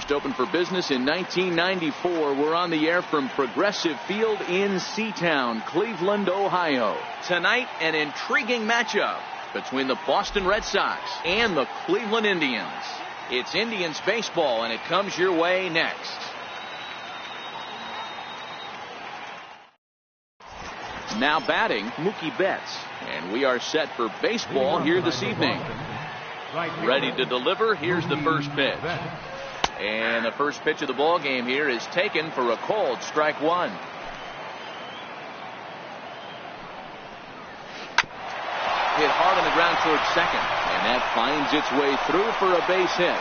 first opened for business in 1994. We're on the air from Progressive Field in Seatown, Cleveland, Ohio. Tonight, an intriguing matchup between the Boston Red Sox and the Cleveland Indians. It's Indians baseball, and it comes your way next. Now batting, Mookie Betts. And we are set for baseball here this evening. Ready to deliver. Here's the first pitch. And the first pitch of the ball game here is taken for a called strike one. Hit hard on the ground towards second. And that finds its way through for a base hit.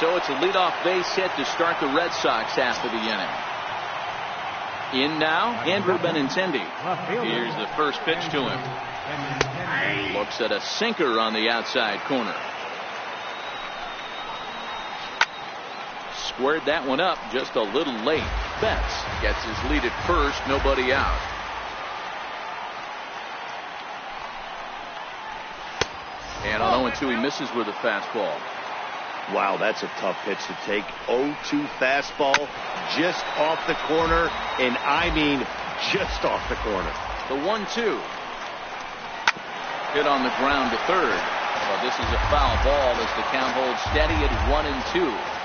So it's a leadoff base hit to start the Red Sox half of the inning. In now, Andrew Benintendi. Here's the first pitch to him. Looks at a sinker on the outside corner. Squared that one up just a little late. Betts gets his lead at first, nobody out. And on 0-2, he misses with a fastball. Wow, that's a tough pitch to take. 0-2 fastball just off the corner, and I mean just off the corner. The 1-2. Hit on the ground to third. Well, this is a foul ball as the count holds steady at 1-2.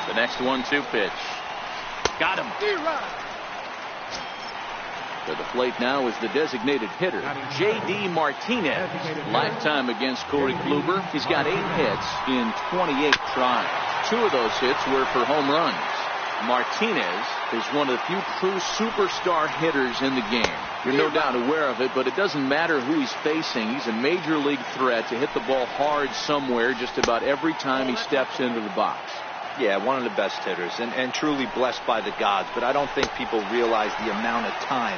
The next 1-2 pitch. Got him. To the plate now is the designated hitter, J.D. Martinez. Lifetime against Corey Kluber. He's got 8 hits in 28 tries. 2 of those hits were for home runs. Martinez is one of the few true superstar hitters in the game. You're no doubt aware of it, but it doesn't matter who he's facing. He's a major league threat to hit the ball hard somewhere just about every time he steps into the box. Yeah, one of the best hitters and truly blessed by the gods. But I don't think people realize the amount of time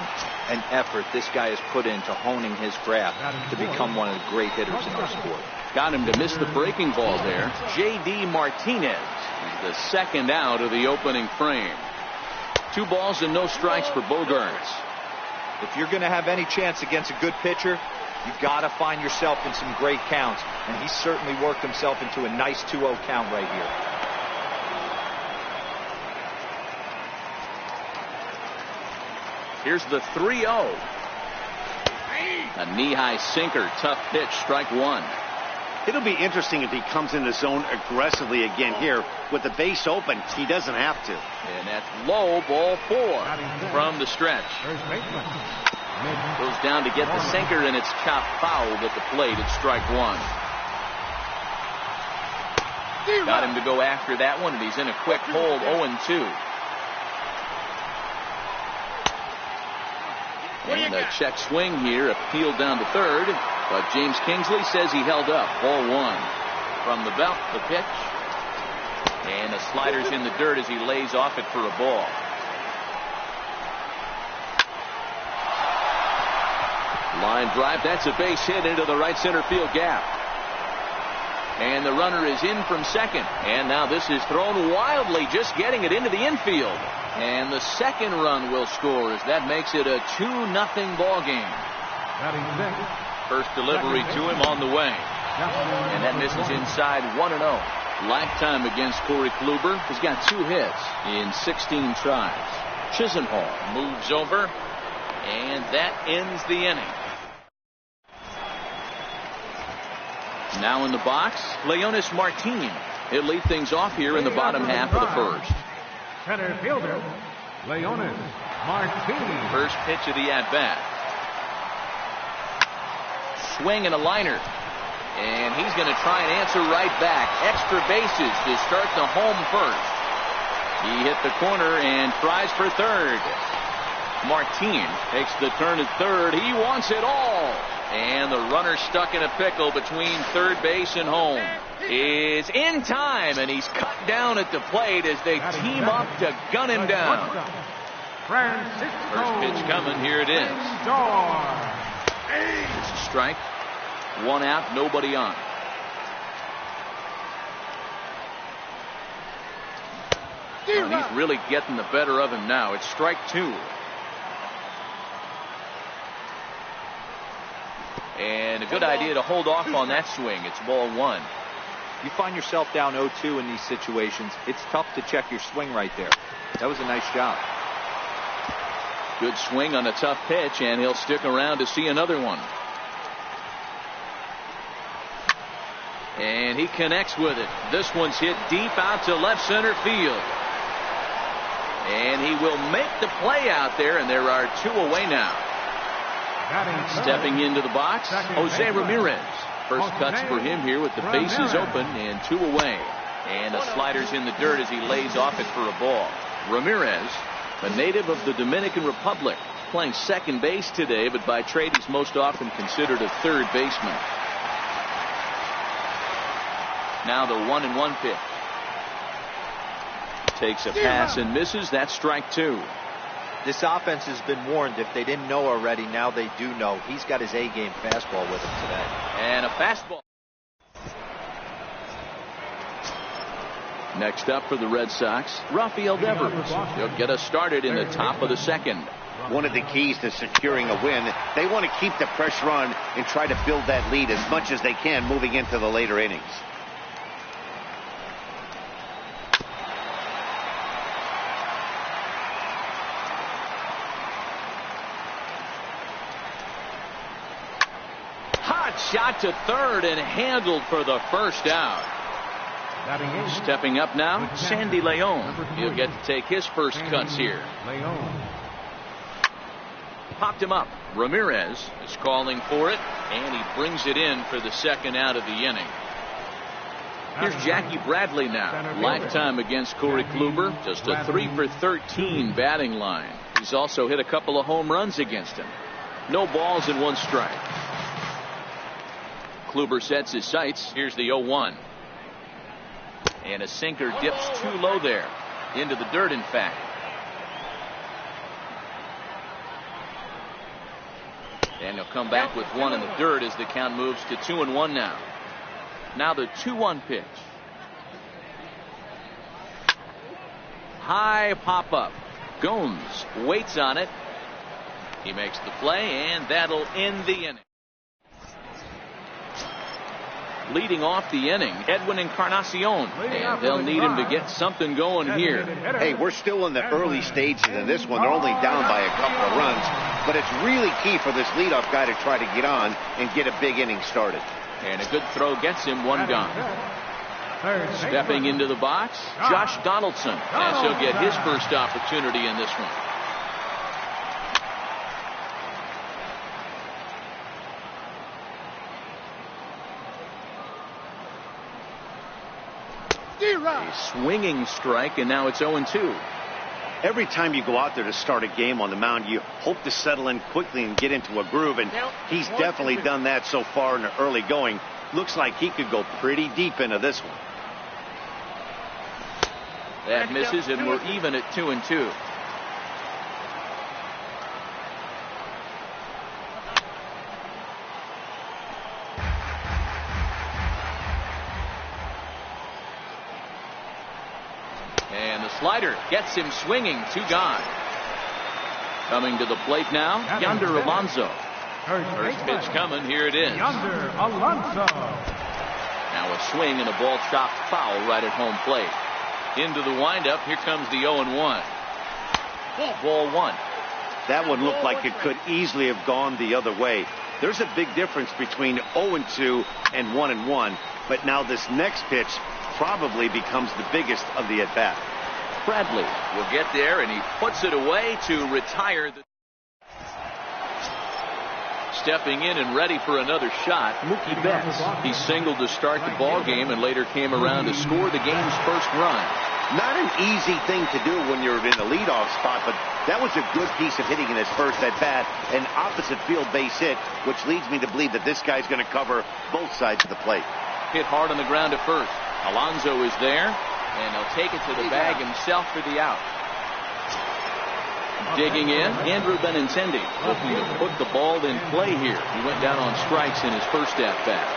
and effort this guy has put into honing his craft to become one of the great hitters in our sport. Got him to miss the breaking ball there. J.D. Martinez is the second out of the opening frame. 2 balls and no strikes for Bogaerts. If you're going to have any chance against a good pitcher, you've got to find yourself in some great counts. And he certainly worked himself into a nice 2-0 count right here. Here's the 3-0. A knee-high sinker. Tough pitch. Strike one. It'll be interesting if he comes in the zone aggressively again here. With the base open, he doesn't have to. And that's low. Ball 4 from the stretch. Goes down to get the sinker, and it's chopped foul at the plate. It's strike one. Got him to go after that one, and he's in a quick hold. 0-2. And a check swing here, appealed down to third, but James Kingsley says he held up. Ball 1 from the belt. The pitch, and the slider's in the dirt as he lays off it for a ball. Line drive. That's a base hit into the right center field gap. And the runner is in from second. And now this is thrown wildly, just getting it into the infield. And the second run will score as that makes it a 2-0 ball game. First delivery to him on the way. And that misses inside. 1-0. Lifetime against Corey Kluber. He's got 2 hits in 16 tries. Chisenhall moves over, and that ends the inning. Now in the box, Leonis Martin. He'll lead things off here in the bottom half of the first. Center fielder, Leonis Martin. First pitch of the at-bat. Swing and a liner. And he's going to try and answer right back. Extra bases to start the home first. He hit the corner and tries for third. Martin takes the turn at third. He wants it all. And the runner stuck in a pickle between third base and home is in time, and he's cut down at the plate as they team up to gun him down. First pitch coming. Here it is. It's a strike. 1 out, nobody on. Well, he's really getting the better of him now. It's strike 2. And a good idea to hold off on that swing. It's ball one. You find yourself down 0-2 in these situations. It's tough to check your swing right there. That was a nice job. Good swing on a tough pitch, and he'll stick around to see another one. And he connects with it. This one's hit deep out to left center field. And he will make the play out there, and there are two away now. Stepping into the box, Jose Ramirez. First cuts for him here with the bases open and two away. And the slider's in the dirt as he lays off it for a ball. Ramirez, a native of the Dominican Republic, playing second base today, but by trade he's most often considered a third baseman. Now the 1-1 pitch. Takes a pass and misses. That's strike two. This offense has been warned. If they didn't know already, now they do know. He's got his A-game fastball with him today. And a fastball. Next up for the Red Sox, Rafael Devers. He'll get us started in the top of the second. One of the keys to securing a win, they want to keep the pressure on and try to build that lead as much as they can moving into the later innings. Shot to third and handled for the first out. Stepping up now, Sandy Leon. He'll get to take his first cuts here. Popped him up. Ramirez is calling for it, and he brings it in for the second out of the inning. Here's Jackie Bradley now. Lifetime against Corey Kluber. Just a 3 for 13 batting line. He's also hit a couple of home runs against him. No balls and one strike. Kluber sets his sights. Here's the 0-1. And a sinker dips too low there. Into the dirt, in fact. And he'll come back with one in the dirt as the count moves to 2-1 now. Now the 2-1 pitch. High pop up. Gomes waits on it. He makes the play, and that'll end the inning. Leading off the inning, Edwin Encarnacion, and they'll need him to get something going here. Hey, we're still in the early stages of this one. They're only down by a couple of runs, but it's really key for this leadoff guy to try to get on and get a big inning started. And a good throw gets him one gone. Stepping into the box, Josh Donaldson, as he'll get his first opportunity in this one. A swinging strike, and now it's 0-2. Every time you go out there to start a game on the mound, you hope to settle in quickly and get into a groove, and he's definitely done that so far in the early going. Looks like he could go pretty deep into this one. That misses, and we're even at 2-2. And the slider gets him swinging. Two gone. Coming to the plate now, Yonder Alonso. First pitch coming. Here it is. Yonder Alonso. Now a swing and a ball chopped foul right at home plate. Into the windup. Here comes the 0-1. Ball one. That one looked like it could easily have gone the other way. There's a big difference between 0-2 and 1-1. But now this next pitch probably becomes the biggest of the at-bat. Bradley will get there, and he puts it away to retire. Stepping in and ready for another shot, Mookie Betts. He singled to start the ball game and later came around to score the game's first run. Not an easy thing to do when you're in the leadoff spot, but that was a good piece of hitting in his first at-bat, an opposite field base hit, which leads me to believe that this guy's going to cover both sides of the plate. Hit hard on the ground at first. Alonso is there, and he'll take it to the bag himself for the out. Digging in, Andrew Benintendi looking to put the ball in play here. He went down on strikes in his first at-bat.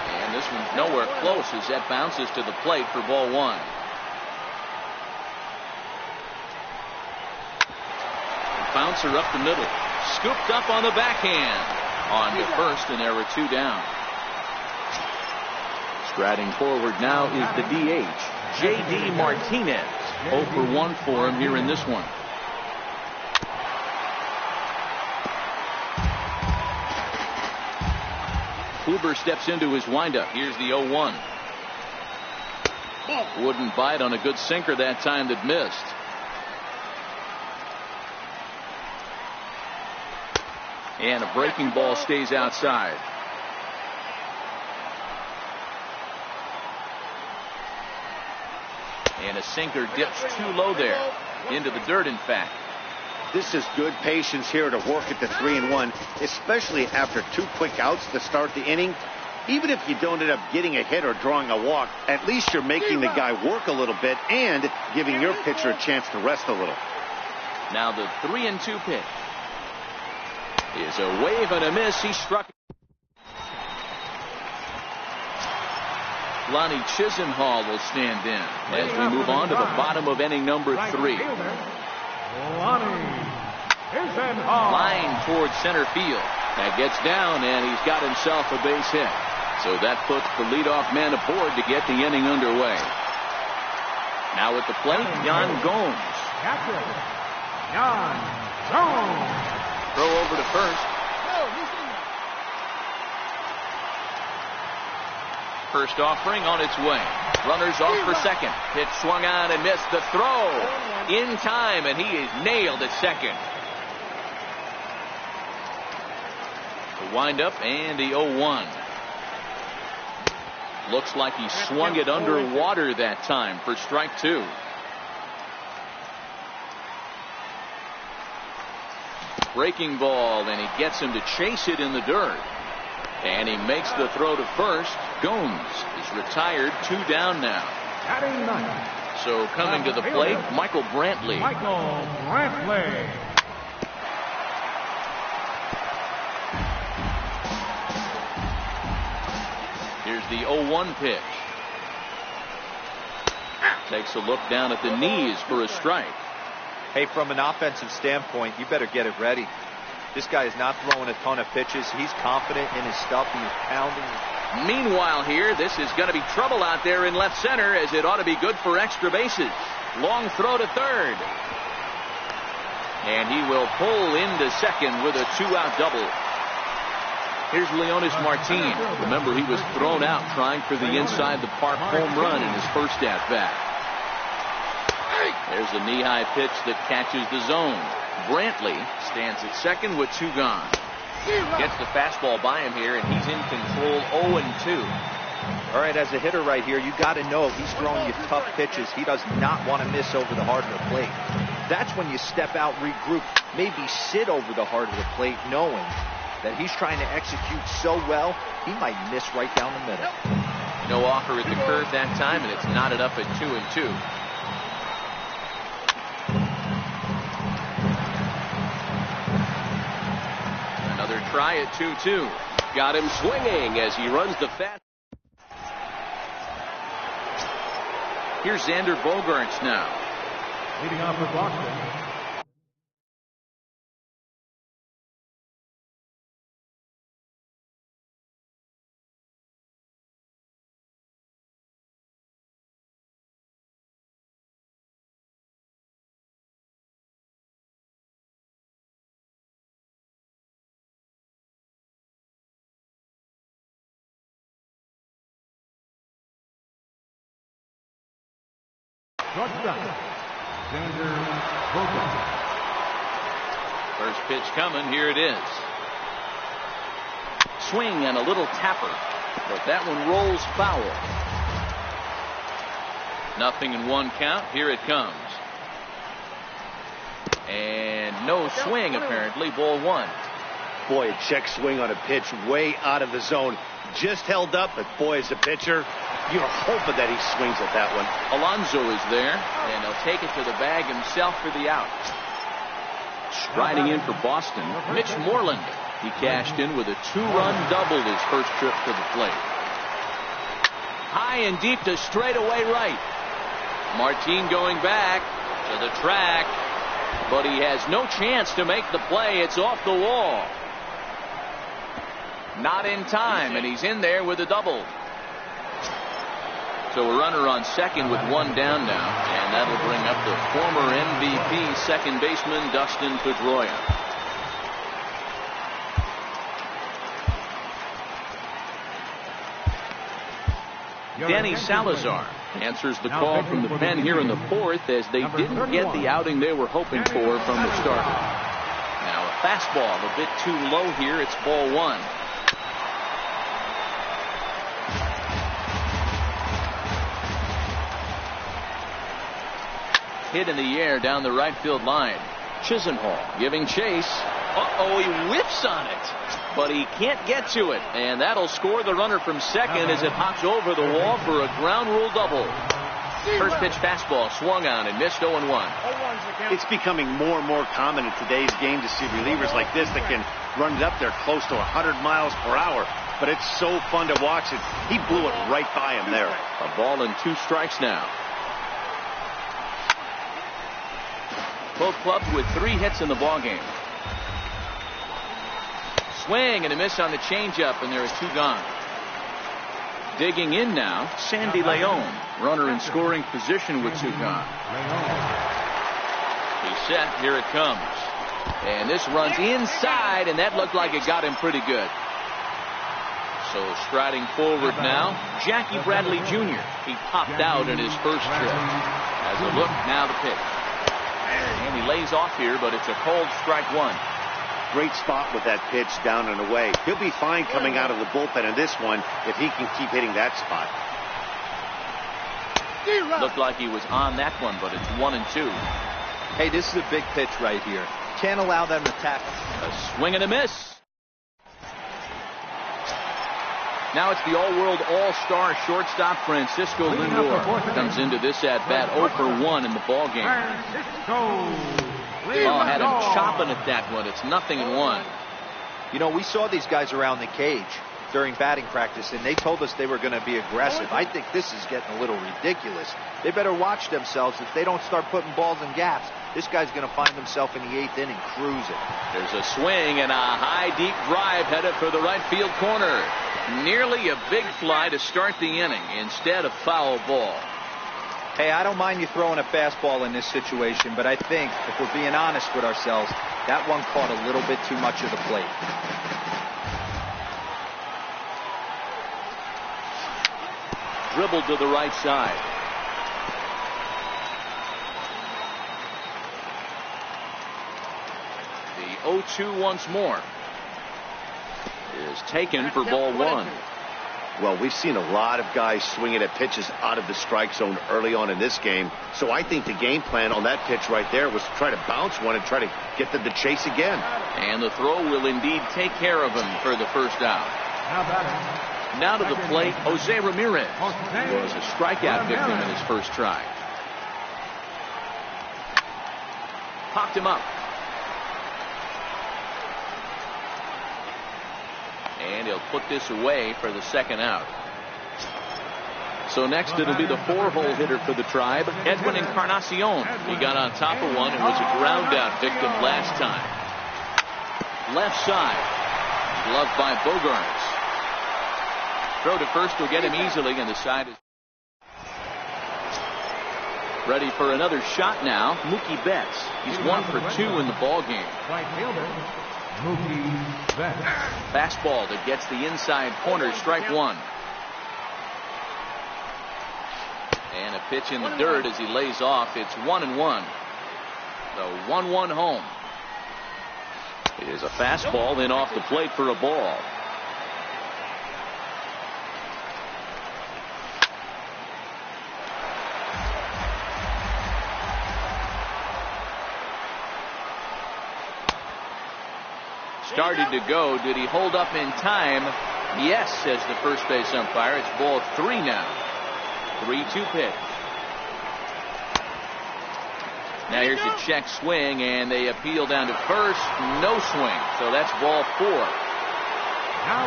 And this one's nowhere close as that bounces to the plate for ball one. Bouncer up the middle. scooped up on the backhand. On to first, and there were 2 down. Striding forward now is the DH, J.D. Martinez. 0 for 1 for him here in this one. Kluber steps into his windup. Here's the 0-1. Wouldn't bite on a good sinker that time that missed. And a breaking ball stays outside. And a sinker dips too low there. Into the dirt, in fact. This is good patience here to work at the 3-1, especially after 2 quick outs to start the inning. Even if you don't end up getting a hit or drawing a walk, at least you're making the guy work a little bit and giving your pitcher a chance to rest a little. Now the 3-2 pitch is a wave and a miss. He struck. Lonnie Chisenhall will stand in as we move on to the bottom of inning number 3. Line towards center field. That gets down, and he's got himself a base hit. So that puts the leadoff man aboard to get the inning underway. Now at the plate, Yan Gomes. Throw over to first. First offering on its way. Runners off for second. Pitch swung on and missed. The throw in time, and he is nailed at second. The windup and the 0-1. Looks like he swung it underwater that time for strike 2. Breaking ball, and he gets him to chase it in the dirt. And he makes the throw to first. Gomes is retired. 2 down now. So coming to the plate, Michael Brantley. Here's the 0-1 pitch. Takes a look down at the knees for a strike. Hey, from an offensive standpoint, you better get it ready. This guy is not throwing a ton of pitches. He's confident in his stuff. He is pounding. Meanwhile here, this is going to be trouble out there in left center, as it ought to be good for extra bases. Long throw to third. And he will pull into second with a 2-out double. Here's Leonis Martin. Remember, he was thrown out trying for the inside the park home run in his first at-bat. There's a knee-high pitch that catches the zone. Brantley stands at second with 2 gone. Gets the fastball by him here, and he's in control. 0-2. All right, as a hitter right here, you got to know if he's throwing you tough pitches, he does not want to miss over the heart of the plate. That's when you step out, regroup, maybe sit over the heart of the plate, knowing that he's trying to execute so well, he might miss right down the middle. No offer at the curve that time, and it's knotted up at 2-2. Another try at 2-2. Got him swinging as he runs the fast. Here's Xander Bogaerts now. Leading off for Boston. First pitch coming. Here it is. Swing and a little tapper, but that one rolls foul. 0-1 count. Here it comes. And no swing, apparently. Ball 1. Boy, a check swing on a pitch way out of the zone. Just held up, but boy, as a pitcher, you're hoping that he swings at that one. Alonso is there, and he'll take it to the bag himself for the out. Striding in for Boston, Mitch Moreland. He cashed in with a 2-run double his first trip to the plate. High and deep to straightaway right. Martin going back to the track. But he has no chance to make the play. It's off the wall. Not in time, and he's in there with a double. So a runner on second with one down now, and that'll bring up the former MVP second baseman Dustin Pedroia. Danny Salazar answers the call from the pen here in the fourth, as they didn't get the outing they were hoping for from the start. Now a fastball a bit too low here. It's ball one. Hit in the air down the right field line. Chisenhall giving chase. Uh-oh, he whips on it, but he can't get to it, and that'll score the runner from second as it hops over the wall for a ground rule double. First pitch fastball swung on and missed 0-1. It's becoming more and more common in today's game to see relievers like this that can run it up there close to 100 miles per hour, but it's so fun to watch it. He blew it right by him there. A ball and 2 strikes now. Both clubs with 3 hits in the ballgame. Swing and a miss on the changeup, and there are 2 gone. Digging in now, Sandy Leon, runner in scoring position with 2 gone. He's set. Here it comes, and this runs inside, and that looked like it got him pretty good. So striding forward now, Jackie Bradley Jr. He popped out in his first trip. As a look now, the pitch. And he lays off here, but it's a cold strike one. Great spot with that pitch down and away. He'll be fine coming out of the bullpen in this one if he can keep hitting that spot. Looked like he was on that one, but it's 1-2. Hey, this is a big pitch right here. Can't allow them to tackle. A swing and a miss. Now it's the all-world all-star shortstop Francisco Lindor. Comes into this at-bat 0 for 1 in the ballgame. Oh, had him chopping at that one. It's 0-1. You know, we saw these guys around the cage during batting practice, and they told us they were going to be aggressive. I think this is getting a little ridiculous. They better watch themselves. If they don't start putting balls in gaps, this guy's going to find himself in the 8th inning cruising. There's a swing and a high, deep drive headed for the right field corner. Nearly a big fly to start the inning instead of foul ball. Hey, I don't mind you throwing a fastball in this situation, but I think, if we're being honest with ourselves, that one caught a little bit too much of the plate. Dribbled to the right side. The 0-2 once more is taken for ball one. Well, we've seen a lot of guys swinging at pitches out of the strike zone early on in this game. So I think the game plan on that pitch right there was to try to bounce one and try to get them to chase again. And the throw will indeed take care of him for the first out. Now to the plate, Jose Ramirez. He was a strikeout victim in his first try. Popped him up. And he'll put this away for the second out. So next it'll be the 4-hole hitter for the Tribe, Edwin Encarnacion. He got on top of one and was a ground out victim last time. Left side. Gloved by Bogarts. Throw to first will get him easily, and the side is ready for another shot now. Mookie Betts. He's 1 for 2 in the ball game. Right fielder, Mookie Betts. Fastball that gets the inside corner, strike one. And a pitch in the dirt as he lays off. It's 1-1. The 1-1 home. It is a fastball in off the plate for a ball. Started to go. Did he hold up in time? Yes, says the first base umpire. It's ball 3 now. 3-2 pitch. Now here's a check swing, and they appeal down to first. No swing. So that's ball 4.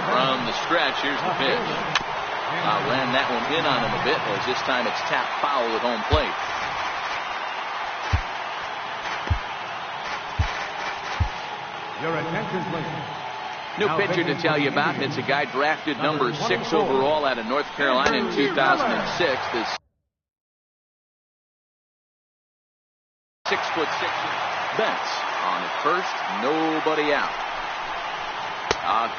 From the stretch, here's the pitch. Ran that one in on him a bit, as this time it's tapped foul at home plate. Your attention, please. New pitcher to tell you about. It's a guy drafted number 6 overall out of North Carolina in 2006. This 6'6" Betts on at first, nobody out.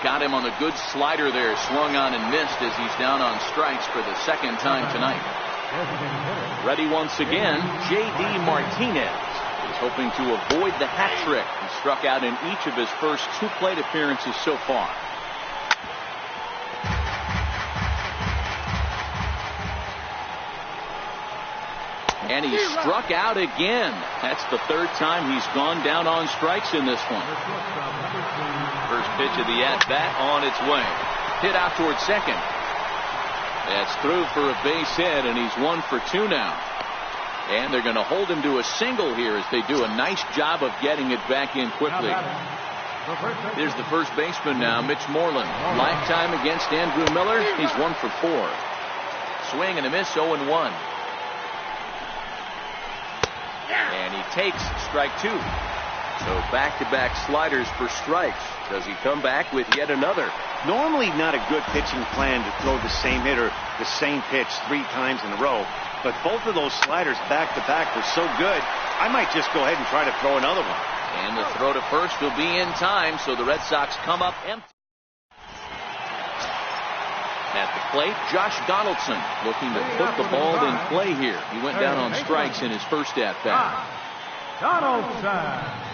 Got him on a good slider there, swung on and missed as he's down on strikes for the second time tonight. Ready once again, J.D. Martinez is hoping to avoid the hat trick. He struck out in each of his first 2 plate appearances so far. And he struck out again. That's the 3rd time he's gone down on strikes in this one. First pitch of the at-bat on its way. Hit out towards second. That's through for a base hit, and he's 1 for 2 now. And they're going to hold him to a single here as they do a nice job of getting it back in quickly. Here's the first baseman now, Mitch Moreland. Lifetime against Andrew Miller. He's 1 for 4. Swing and a miss, 0-1. And he takes strike 2. So back-to-back sliders for strikes. Does he come back with yet another? Normally not a good pitching plan to throw the same hitter the same pitch 3 times in a row. But both of those sliders back-to-back were so good, I might just go ahead and try to throw another one. And the throw to first will be in time, so the Red Sox come up empty. At the plate, Josh Donaldson looking to put the ball in play here. He went down on strikes in his first at-bat. Donaldson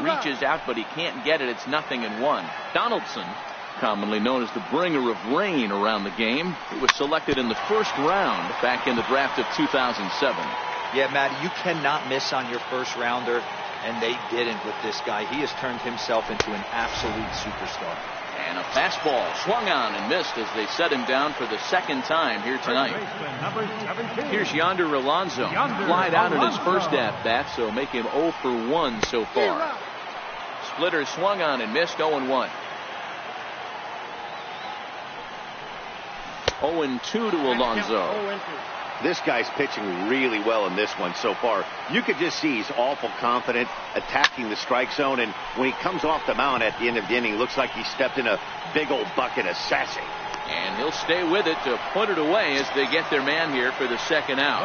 reaches out, but he can't get it. It's 0-1. Donaldson, commonly known as the bringer of rain around the game, he was selected in the first round back in the draft of 2007. Yeah, Matt, you cannot miss on your first rounder, and they didn't with this guy. He has turned himself into an absolute superstar. And a fastball swung on and missed as they set him down for the 2nd time here tonight. Here's Yonder Alonso. Flied out in his first at-bat, so make him 0 for 1 so far. Splitter swung on and missed, 0-1. 0-2 to Alonso. This guy's pitching really well in this one so far. You could just see he's awful confident attacking the strike zone, and when he comes off the mound at the end of the inning, looks like he stepped in a big old bucket of sassy. And he'll stay with it to put it away as they get their man here for the 2nd out.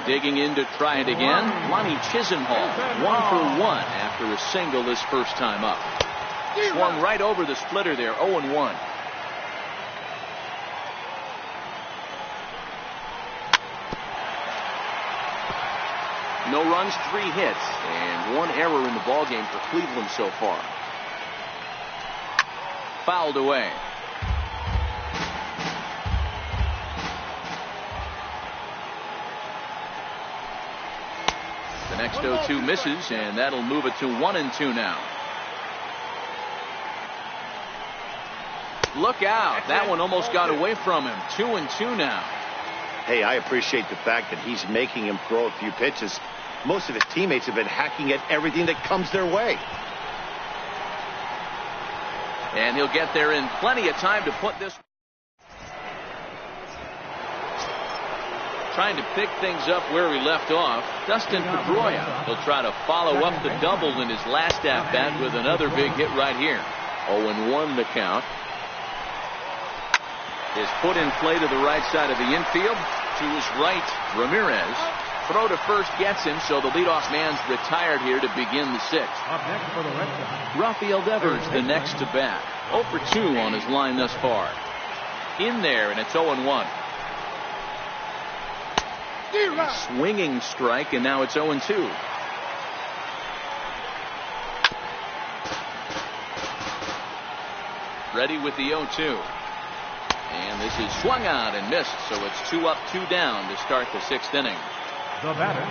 Digging in to try it again, Lonnie Chisenhall, 1 for 1 after a single his first time up. Swung right over the splitter there, 0-1. No runs, 3 hits, and 1 error in the ballgame for Cleveland so far. Fouled away. The next 0-2 misses, and that'll move it to 1-2 now. Look out. That one almost got away from him. 2-2 now. Hey, I appreciate the fact that he's making him throw a few pitches. Most of his teammates have been hacking at everything that comes their way. And he'll get there in plenty of time to put this. Trying to pick things up where we left off, Dustin Pedroia. He'll try to follow up the double in his last at-bat with another big hit right here. 0-1 the count. Is put in play to the right side of the infield. To his right, Ramirez. Throw to first gets him, so the leadoff man's retired here to begin the 6th. Up next for the Red Sox, Rafael Devers, the next to bat. 0 for 2 on his line thus far. In there, and it's 0-1. Swinging strike, and now it's 0-2. Ready with the 0-2. And this is swung on and missed, so it's 2 up, 2 down to start the 6th inning. the batter.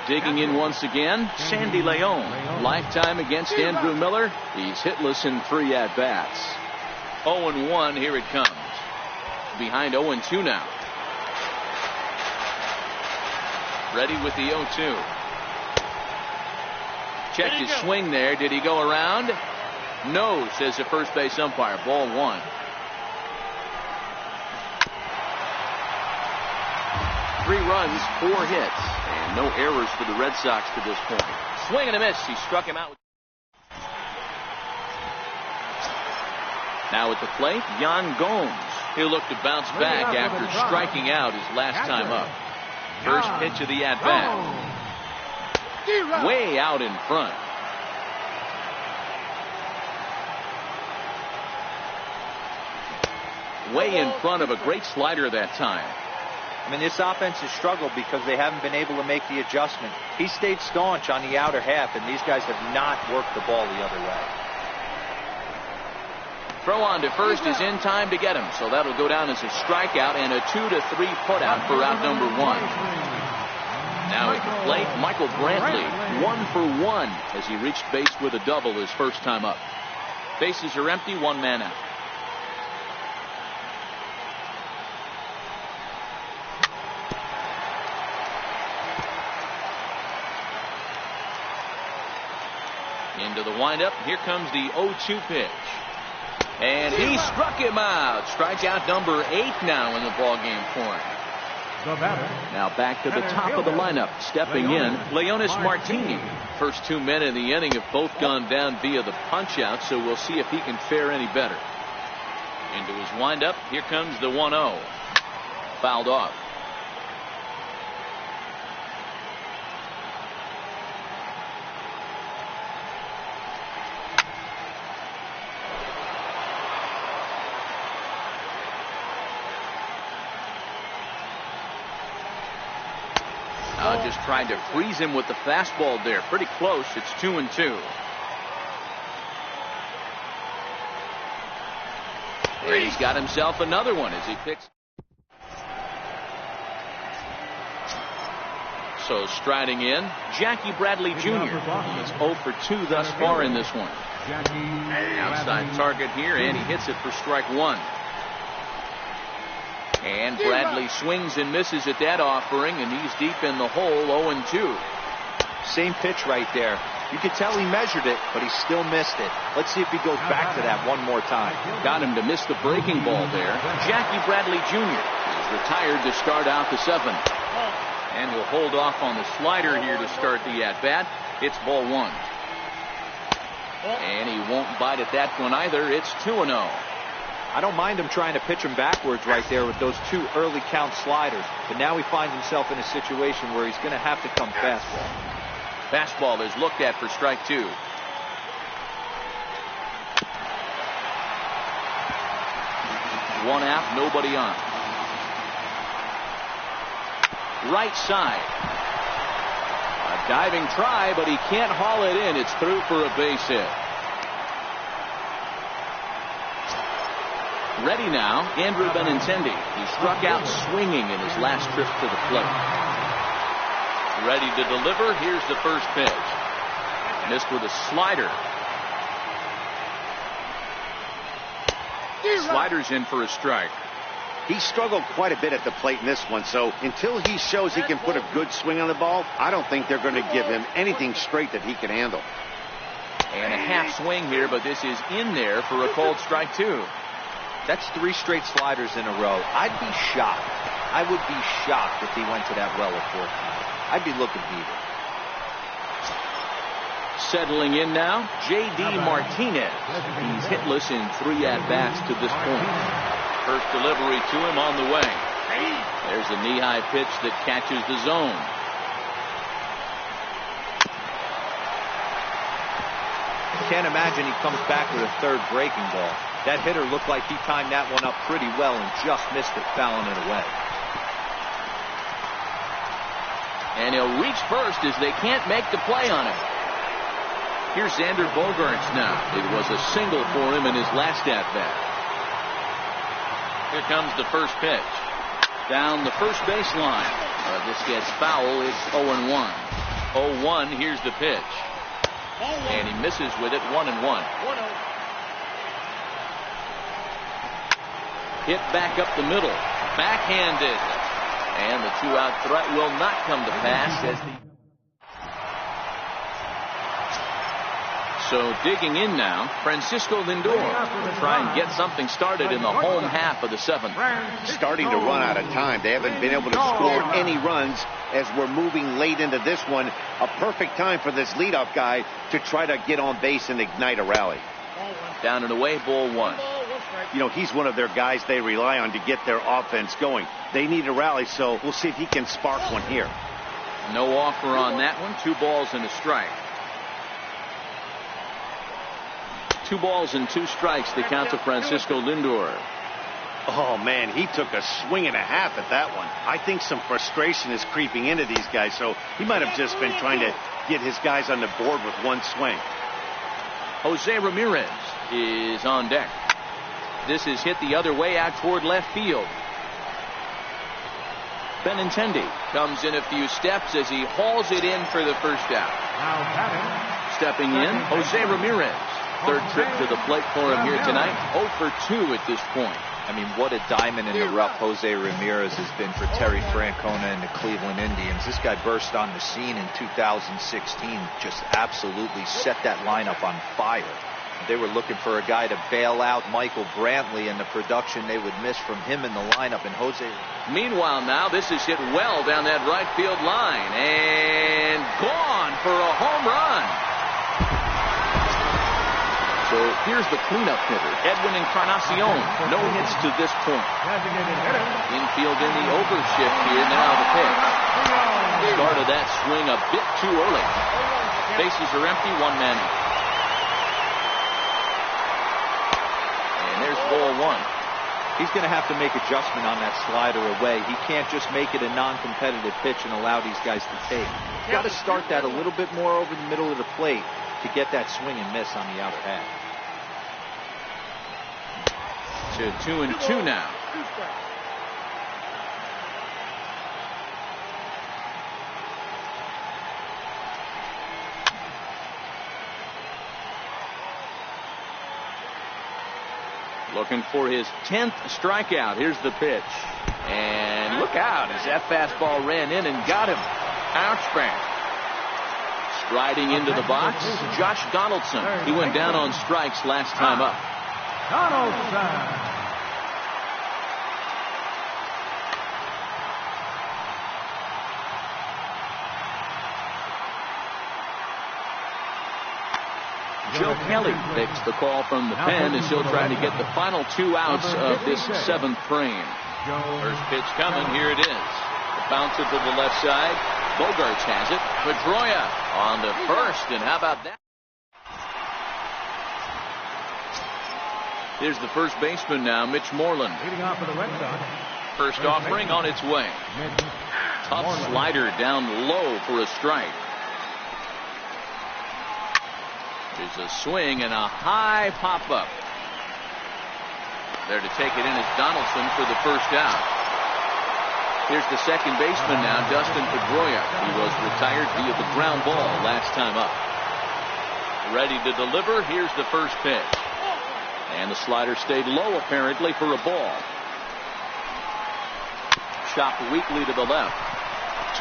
Digging in once again, Sandy Leon. Lifetime against Andrew Miller. He's hitless in 3 at-bats. 0-1, here it comes. Behind 0-2 now. Ready with the 0-2. Checked his swing there. Did he go around? No, says the first base umpire. Ball 1. Three runs, 4 hits, and no errors for the Red Sox to this point. Swing and a miss. He struck him out. Now at the plate, Yan Gomes. He'll look to bounce back after striking out his last time up. First pitch of the at-bat. Way out in front. Way in front of a great slider that time. I mean, this offense has struggled because they haven't been able to make the adjustment. He stayed staunch on the outer half, and these guys have not worked the ball the other way. Throw on to first is in time to get him, so that'll go down as a strikeout and a 2-3 putout for out number 1. Now at the plate, Michael Brantley, 1 for 1 as he reached base with a double his first time up. Bases are empty, 1 man out. Into the windup. Here comes the 0-2 pitch. And he struck him out. Strikeout number 8 now in the ballgame for him. Now back to the top of the lineup. Stepping in, Leonis Martini. First 2 men in the inning have both gone down via the punch-out, so we'll see if he can fare any better. Into his windup. Here comes the 1-0. Fouled off. Just trying to freeze him with the fastball there. Pretty close. It's 2-2. And he's got himself another one as he picks. So striding in, Jackie Bradley Jr. He's 0 for 2 thus far in this one. Outside target here, and he hits it for strike 1. And Bradley swings and misses at that offering, and he's deep in the hole, 0-2. Same pitch right there. You could tell he measured it, but he still missed it. Let's see if he goes back to that one more time. Got him to miss the breaking ball there. Jackie Bradley Jr. is retired to start out the 7th. And he'll hold off on the slider here to start the at-bat. It's ball 1. And he won't bite at that one either. It's 2-0. I don't mind him trying to pitch him backwards right there with those 2 early count sliders. But now he finds himself in a situation where he's going to have to come fastball. Fastball is looked at for strike 2. One out, nobody on. Right side. A diving try, but he can't haul it in. It's through for a base hit. Ready now, Andrew Benintendi. He struck out swinging in his last trip to the plate. Ready to deliver. Here's the first pitch. Missed with a slider. Slider's in for a strike. He struggled quite a bit at the plate in this one, so until he shows he can put a good swing on the ball, I don't think they're going to give him anything straight that he can handle. And a half swing here, but this is in there for a called strike 2. That's 3 straight sliders in a row. I'd be shocked. I would be shocked if he went to that well a 4th time. I'd be looking beat. Settling in now, J.D. Martinez. He's hitless in 3 at-bats to this point. First delivery to him on the way. There's a knee-high pitch that catches the zone. Can't imagine he comes back with a 3rd breaking ball. That hitter looked like he timed that one up pretty well and just missed it, fouling it away. And he'll reach first as they can't make the play on him. Here's Xander Bogaerts now. It was a single for him in his last at-bat. Here comes the first pitch. Down the first baseline. This gets foul. It's 0-1. 0-1. Here's the pitch. And he misses with it, 1-1. Hit back up the middle. Backhanded. And the 2-out threat will not come to pass as So digging in now, Francisco Lindor will try and get something started in the home half of the 7th. Starting to run out of time. They haven't been able to score any runs as we're moving late into this one. A perfect time for this leadoff guy to try to get on base and ignite a rally. Down and away, ball 1. You know, he's one of their guys they rely on to get their offense going. They need a rally, so we'll see if he can spark one here. No offer on that one. 2 balls and a strike. 2 balls and 2 strikes to count to Francisco Lindor. Oh, man, he took a swing and a half at that one. I think some frustration is creeping into these guys, so he might have just been trying to get his guys on the board with one swing. Jose Ramirez is on deck. This is hit the other way out toward left field. Benintendi comes in a few steps as he hauls it in for the first out. Now batting. Stepping in, Jose Ramirez. 3rd trip to the plate for him here tonight. 0 for 2 at this point. I mean, what a diamond in the rough Jose Ramirez has been for Terry Francona and the Cleveland Indians. This guy burst on the scene in 2016, just absolutely set that lineup on fire. They were looking for a guy to bail out Michael Brantley, and the production they would miss from him in the lineup. And Jose. Meanwhile, now this is hit well down that right field line and gone for a home run. So here's the cleanup hitter, Edwin Encarnacion. No hits to this point. Infield in the overshift here. Now the pitch. Started that swing a bit too early. Bases are empty. 1 man out. And there's ball 1. He's going to have to make adjustment on that slider away. He can't just make it a non-competitive pitch and allow these guys to take. He's got to start that a little bit more over the middle of the plate to get that swing and miss on the outer half. To 2-2 now. Looking for his 10th strikeout. Here's the pitch. And look out as that fastball ran in and got him. Ouchback. Striding into the box, Josh Donaldson. He went down on strikes last time up. Donaldson. Joe Kelly takes the call from the pen as he'll try to get the final 2 outs of this 7th frame. First pitch coming. Here it is. The bouncer to the left side. Bogarts has it. Pedroia on the first, and how about that? Here's the first baseman now, Mitch Moreland. Leading off for the Red Sox. First offering on its way. Tough slider down low for a strike. There's a swing and a high pop-up. There to take it in is Donaldson for the first out. Here's the second baseman now, Dustin Pedroia. He was retired via the ground ball last time up. Ready to deliver. Here's the first pitch. And the slider stayed low apparently for a ball. Chopped weakly to the left.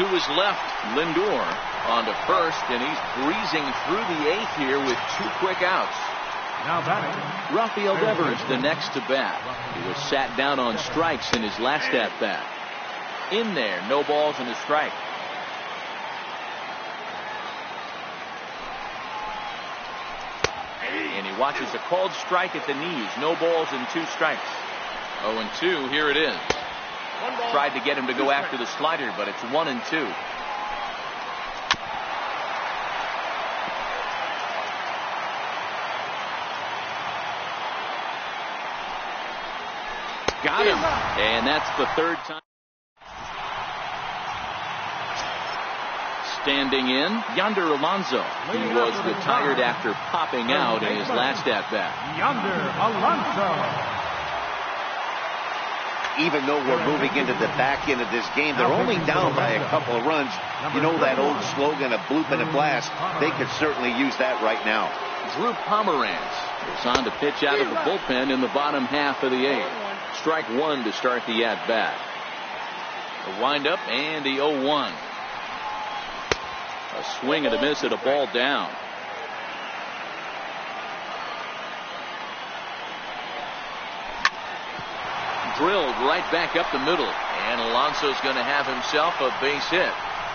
To his left, Lindor on to first, and he's breezing through the 8th here with 2 quick outs. Now batting. Rafael Devers the next to bat. He was sat down on strikes in his last at-bat. In there, no balls and a strike. And he watches a called strike at the knees. No balls and 2 strikes. 0-2, here it is. Tried to get him to go after the slider, but it's 1-2. Got him. And that's the 3rd time. Standing in, Yonder Alonso. He was retired after popping out in his last at-bat. Yonder Alonso. Even though we're moving into the back end of this game, they're only down by a couple of runs. You know that old slogan, a bloop and a blast? They could certainly use that right now. Drew Pomeranz is on to pitch out of the bullpen in the bottom half of the 8th. Strike 1 to start the at-bat. The windup and the 0-1. A swing and a miss at a ball down. Drilled right back up the middle, and Alonso's going to have himself a base hit.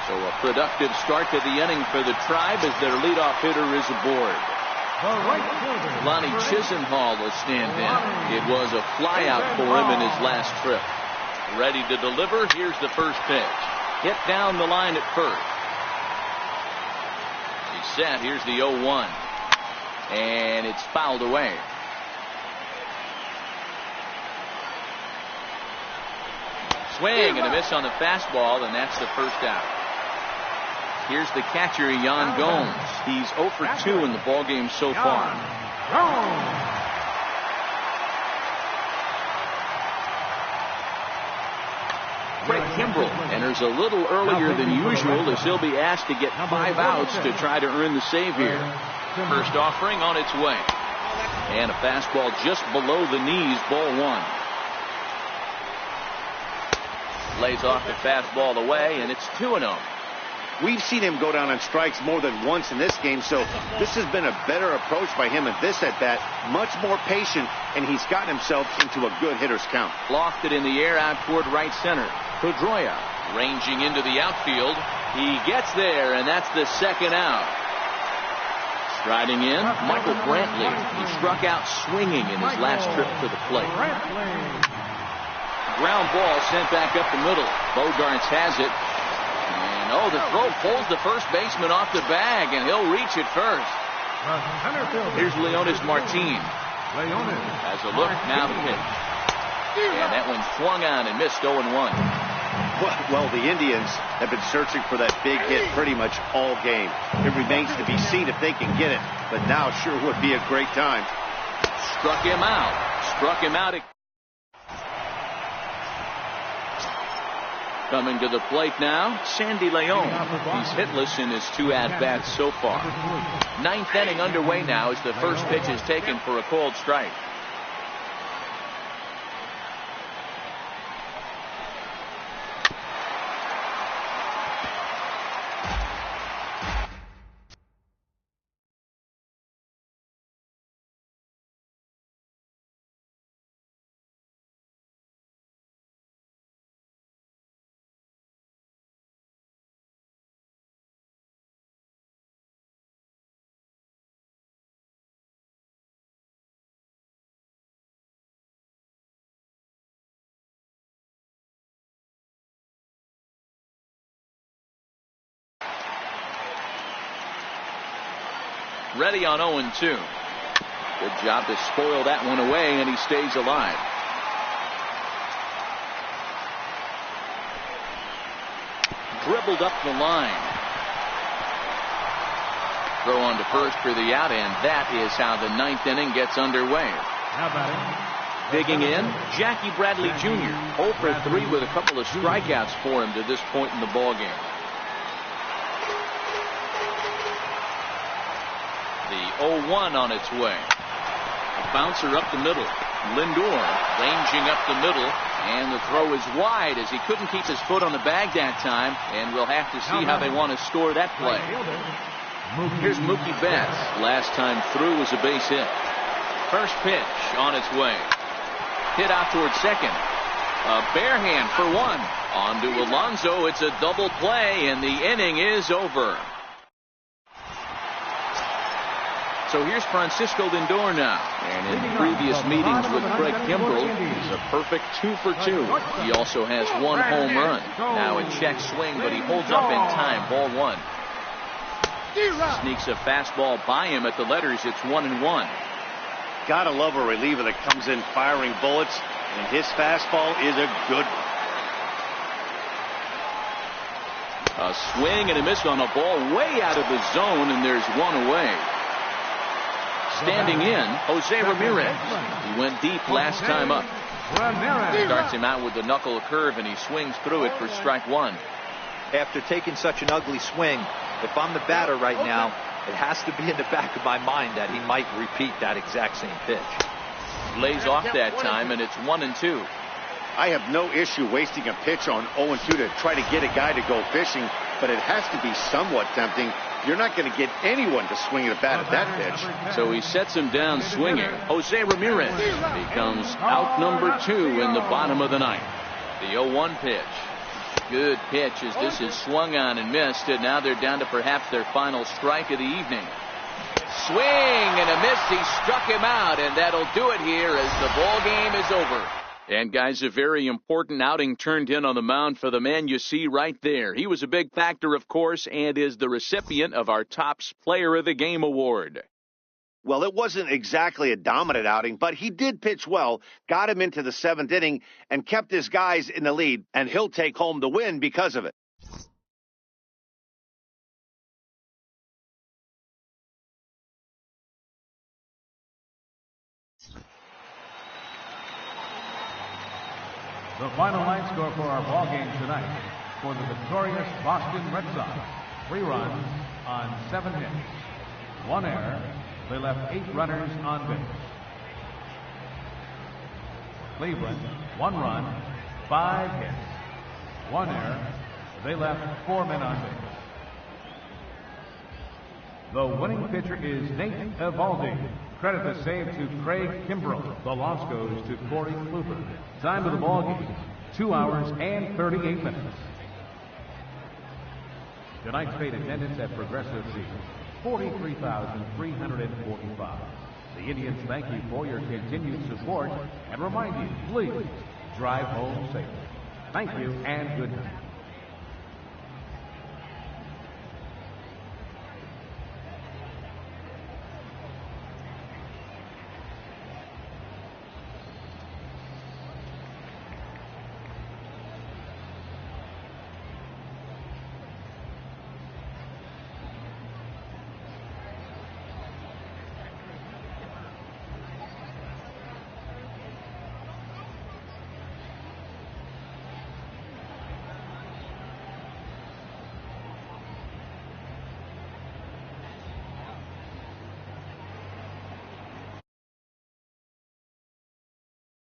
So a productive start to the inning for the Tribe as their leadoff hitter is aboard. The right fielder. Lonnie Chisenhall will stand in. It was a flyout for him in his last trip. Ready to deliver. Here's the first pitch. Hit down the line at first. He's set. Here's the 0-1. And it's fouled away. Swing and a miss on the fastball, and that's the first out. Here's the catcher, Yan Gomes. He's 0 for 2 in the ballgame so far. Craig Kimbrell enters a little earlier than usual as he'll be asked to get 5 outs to try to earn the save here. First offering on its way. And a fastball just below the knees, ball 1. Lays off the fastball away, and it's 2-0. We've seen him go down on strikes more than once in this game, so this has been a better approach by him at this at-bat. Much more patient, and he's gotten himself into a good hitter's count. Lofted in the air out toward right center. Pedroia ranging into the outfield. He gets there, and that's the second out. Striding in, Michael Brantley. He struck out swinging in his last trip to the plate. Ground ball sent back up the middle. Bogarts has it. And the throw pulls the first baseman off the bag, and he'll reach it first. Here's Leonis Martin. Has a look, now the pitch. And that one swung on and missed 0-1. Well, the Indians have been searching for that big hit pretty much all game. It remains to be seen if they can get it, but now sure would be a great time. Struck him out. Coming to the plate now, Sandy Leon. He's hitless in his 2 at-bats so far. 9th inning underway now as the first pitch is taken for a called strike. Ready on 0-2. Good job to spoil that one away, and he stays alive. Dribbled up the line. Throw on to first for the out, and that is how the 9th inning gets underway. Digging in, Jackie Bradley Jr. 0 for 3 with a couple of strikeouts for him to this point in the ballgame. The 0-1 on its way. A bouncer up the middle. Lindor ranging up the middle, and the throw is wide as he couldn't keep his foot on the bag that time, and we'll have to see how they want to score that play. Here's Mookie Betts. Last time through was a base hit. First pitch on its way. Hit out towards second. A bare hand for 1. On to Alonso. It's a double play, and the inning is over. So here's Francisco Lindor now. And in previous meetings with Craig Kimbrell, he's a perfect 2 for 2. He also has 1 home run. Now a check swing, but he holds up in time. Ball 1. Sneaks a fastball by him at the letters. It's 1-1. Gotta love a reliever that comes in firing bullets, and his fastball is a good one. A swing and a miss on a ball way out of the zone, and there's 1 away. Standing in, Jose Ramirez. He went deep last time up. Starts him out with the knuckle curve, and he swings through it for strike 1. After taking such an ugly swing, if I'm the batter right now, it has to be in the back of my mind that he might repeat that exact same pitch. Lays off that time, and it's 1-2. I have no issue wasting a pitch on 0-2 to try to get a guy to go fishing, but it has to be somewhat tempting. You're not going to get anyone to swing at a bat at that pitch. So he sets him down swinging. Jose Ramirez becomes out number 2 in the bottom of the 9th. The 0-1 pitch. Good pitch as this is swung on and missed, and now they're down to perhaps their final strike of the evening. Swing and a miss. He struck him out, and that'll do it here as the ball game is over. And, guys, a very important outing turned in on the mound for the man you see right there. He was a big factor, of course, and is the recipient of our Topps Player of the Game award. Well, it wasn't exactly a dominant outing, but he did pitch well, got him into the 7th inning, and kept his guys in the lead, and he'll take home the win because of it. The final line score for our ball game tonight for the victorious Boston Red Sox. 3 runs on 7 hits. 1 error. They left 8 runners on base. Cleveland, 1 run, 5 hits. 1 error. They left 4 men on base. The winning pitcher is Nate Eovaldi. Credit the save to Craig Kimbrell. The loss goes to Corey Kluber. Time of the ball game, 2 hours and 38 minutes. Tonight's paid attendance at Progressive Field, 43,345. The Indians thank you for your continued support and remind you, please drive home safely. Thank you and good night.